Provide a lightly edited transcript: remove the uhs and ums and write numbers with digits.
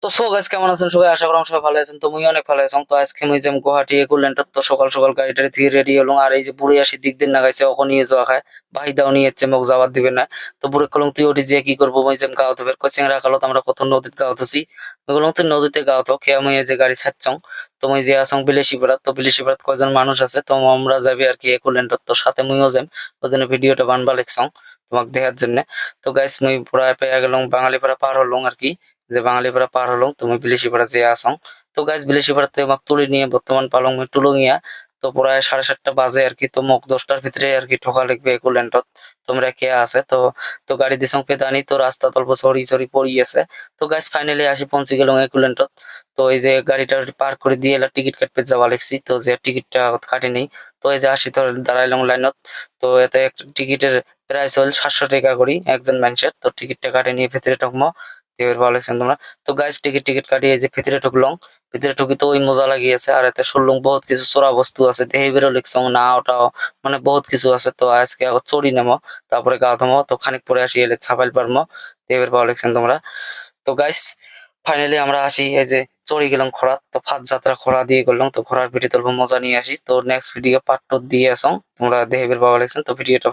তো so guys কেমন আছেন সবাই? আশা করি সবাই ভালো আছেন। তো মুই অনেক ভালো আছি। তো আজকে মুই যাম গুয়াহাটি একুলেন্ডত। তো সকাল সকাল গাড়িটারি থেকে রেডি হলাম। আর এই যে বুড়ি আসি দিক দিন নাগাইছে অখন নিয়ে যাওয়া খায় ভাইদাও নিয়ে যাচ্ছে মোক যাবার দিবে না। তো বুড়ে কলম তুই ওটি যে কি করবো মুই যাম গাওতে বের কই চেংরা কালত আমরা কত নদীত গাওতেছি। মুই বললাম তুই নদীতে গাও তো কে মুই এই যে গাড়ি ছাড়ছং। তো মুই যে আসং বিলেসিপাড়া। তো বিলেসিপাড়াত কয়জন মানুষ আছে তো আমরা যাবি আর কি একুলেন্ডত। তো সাথে মুইও যাম। ওই জন্য ভিডিওটা বানবা লিখছং তোমাক দেখার জন্য। তো গাইস মুই প্রায় পেয়ে গেলাম বাঙালিপাড়া পার হলাম আর কি। যে বাঙালিপাড়া পার হলাম তুমি বিলেসিপাড়া যে আসং। তো গাইস বিলেসিপাড়াতে আমাকে তুলে নিয়ে বর্তমান পালং মুই টুলুঙিয়া। তো প্রায় 7:30 বাজে আর কি। তো মোক 10টার ভিতরে আর কি ঠকা লিখবে একুলেন্টত। তোমরা কে আছে তো। তো গাড়ি দিছং পেদানি তো রাস্তা অল্প সরি সরি পড়ি আছে। তো গাইস ফাইনালি আসি পৌঁছে গেলাম একুলেন্টত। তো এই যে গাড়িটা পার করে দিয়ে এলা টিকিট কাটতে যাওয়া লাগছি। তো যে টিকিটটা কাটি নেই। তো এই যে আসি তো দাঁড়াইলাম লাইনত। তো এতে একটা টিকিটের প্রাইস হল 700 টাকা করি একজন মানুষের। তো টিকিটটা কাটে নিয়ে ভিতরে ঢুকবো। এবার ভালো লাগছেন তোমরা। তো গাইস টিকিট টিকিট কাটিয়ে এই যে ভিতরে ঢুকলাম। ভিতরে ঢুকি তো ওই মজা লাগিয়েছে আর এতে শুনলাম বহুত কিছু চোরা বস্তু আছে দেহে বেরো লিখছং না ওটাও মানে বহুত কিছু আছে। তো আজকে আবার চড়ি নেমো তারপরে গা ধমো তো খানিক পরে আসি এলে ছাপাইল পারমো। এবার ভালো লাগছেন তোমরা। তো গাইস ফাইনালি আমরা আসি এই যে চড়ে গেলাম ঘোড়া। তো ফাঁদ যাত্রা ঘোড়া দিয়ে করলাম। তো ঘোড়ার পিঠে তুলবো মজা নিয়ে আসি। তো নেক্সট ভিডিও পার্ট 2 দিয়ে আসং তোমরা দেহে বের ভালো লাগছেন। তো ভিডিওটা